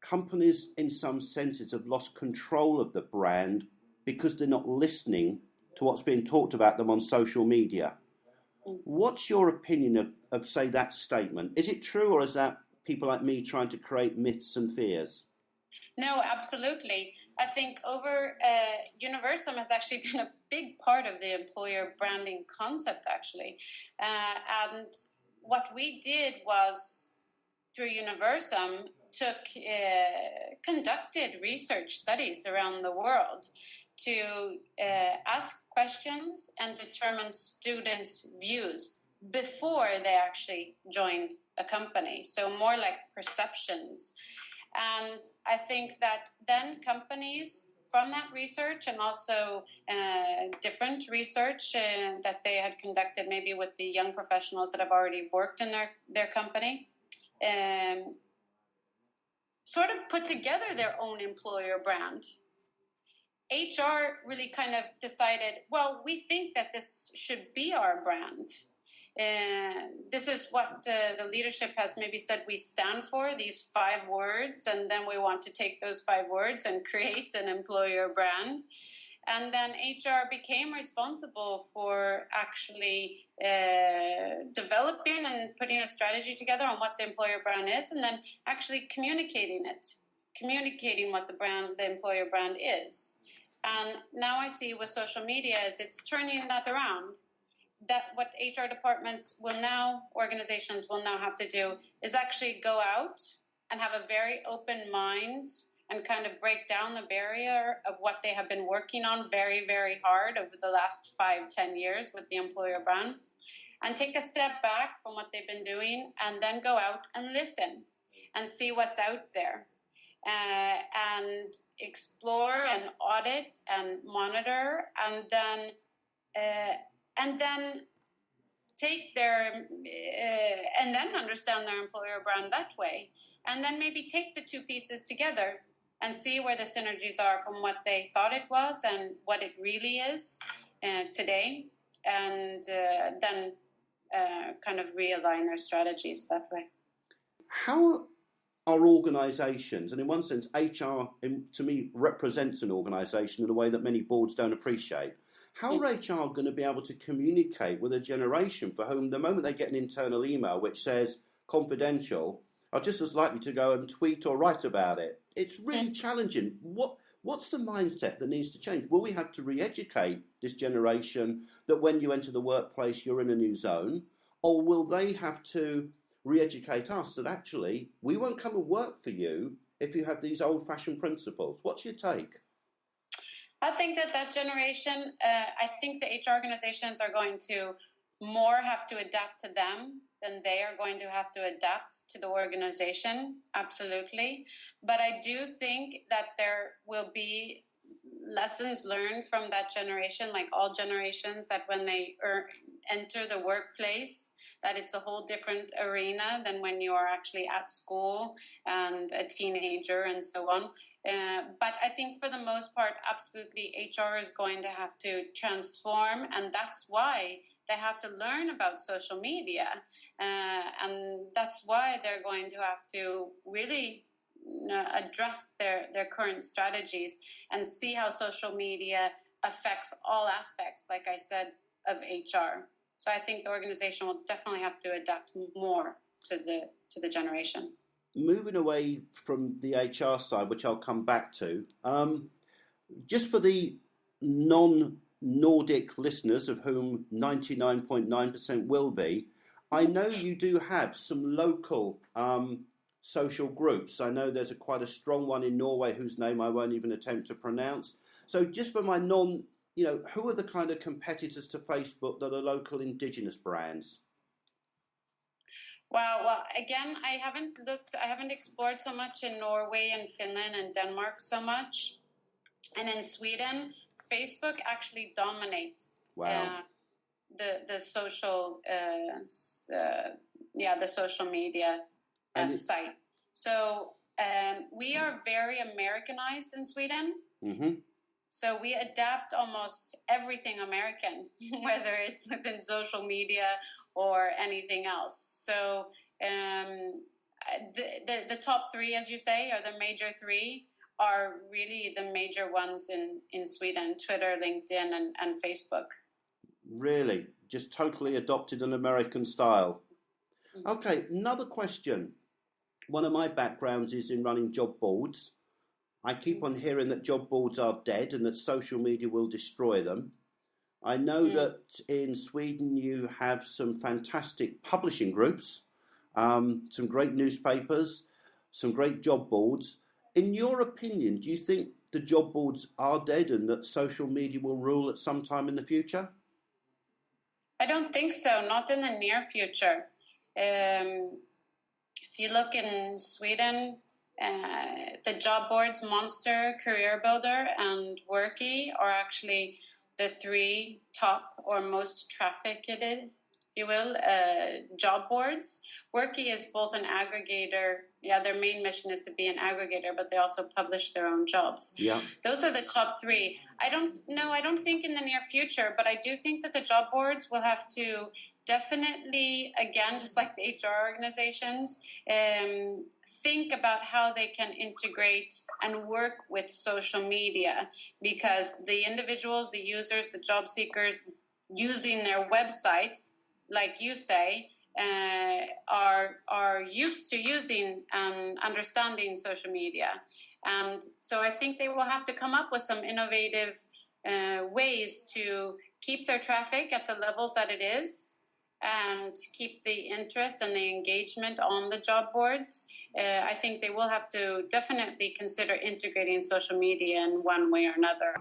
companies, in some senses, have lost control of the brand because they're not listening to what's being talked about them on social media. What's your opinion of say, that statement? Is it true, or is that people like me trying to create myths and fears? No, absolutely. I think Universum has actually been a big part of the employer branding concept, actually. And what we did was, through Universum, conducted research studies around the world to ask questions and determine students' views before they actually joined a company. So more like perceptions. And I think that then companies, from that research and also different research that they had conducted maybe with the young professionals that have already worked in their company, sort of put together their own employer brand. HR really kind of decided, well, we think that this should be our brand. This is what the leadership has maybe said we stand for, these 5 words, and then we want to take those 5 words and create an employer brand. And then HR became responsible for actually developing and putting a strategy together on what the employer brand is, and then actually communicating what the employer brand is. And now I see with social media is it's turning that around. That what HR departments organizations will now have to do is actually go out and have a very open mind and kind of break down the barrier of what they have been working on very, very hard over the last 5-10 years with the employer brand, and take a step back from what they've been doing and then go out and listen and see what's out there. And explore and audit and monitor, and then take and then understand their employer brand that way, and then maybe take the 2 pieces together and see where the synergies are from what they thought it was and what it really is today, and then kind of realign their strategies that way. How are organisations, and in one sense HR to me represents an organisation in a way that many boards don't appreciate, how are HR going to be able to communicate with a generation for whom the moment they get an internal email which says confidential are just as likely to go and tweet or write about it? It's really challenging. What's the mindset that needs to change? Will we have to re-educate this generation that when you enter the workplace you're in a new zone, or will they have to re-educate us that actually we won't come and work for you if you have these old-fashioned principles? What's your take? I think that generation, I think the HR organizations are going to more have to adapt to them than they are going to have to adapt to the organization, absolutely. But I do think that there will be lessons learned from that generation, like all generations, that when they enter the workplace, that it's a whole different arena than when you are actually at school and a teenager and so on. But I think for the most part, absolutely, HR is going to have to transform, and that's why they have to learn about social media. And that's why they're going to have to really address their current strategies and see how social media affects all aspects, like I said, of HR. So I think the organization will definitely have to adapt more to the generation. Moving away from the HR side, which I'll come back to, just for the non-Nordic listeners, of whom 99.9% will be, I know you do have some local social groups. I know there's quite a strong one in Norway whose name I won't even attempt to pronounce. So just for my who are the kind of competitors to Facebook that are local indigenous brands? Well, again, I haven't explored so much in Norway and Finland and Denmark so much. And in Sweden, Facebook actually dominates the social the social media site. So we are very Americanized in Sweden. Mm-hmm. So we adapt almost everything American, whether it's within social media or anything else. So the top three, as you say, are the major three, are really the major ones in Sweden: Twitter, LinkedIn, and Facebook. Really? Just totally adopted an American style. Okay, another question. One of my backgrounds is in running job boards. I keep on hearing that job boards are dead and that social media will destroy them. I know that in Sweden you have some fantastic publishing groups, some great newspapers, some great job boards. In your opinion, do you think the job boards are dead and that social media will rule at some time in the future? I don't think so, not in the near future. If you look in Sweden, the job boards Monster, Career Builder, and Worky are actually the three top or most trafficked, if you will, job boards. Worky is both an aggregator. Yeah, their main mission is to be an aggregator, but they also publish their own jobs. Yeah. Those are the top three. I don't think in the near future, but I do think that the job boards will have to definitely, again, just like the HR organizations, think about how they can integrate and work with social media, because the individuals, the users, the job seekers using their websites, like you say, are used to using and understanding social media. And so I think they will have to come up with some innovative ways to keep their traffic at the levels that it is and keep the interest and the engagement on the job boards. I think they will have to definitely consider integrating social media in one way or another.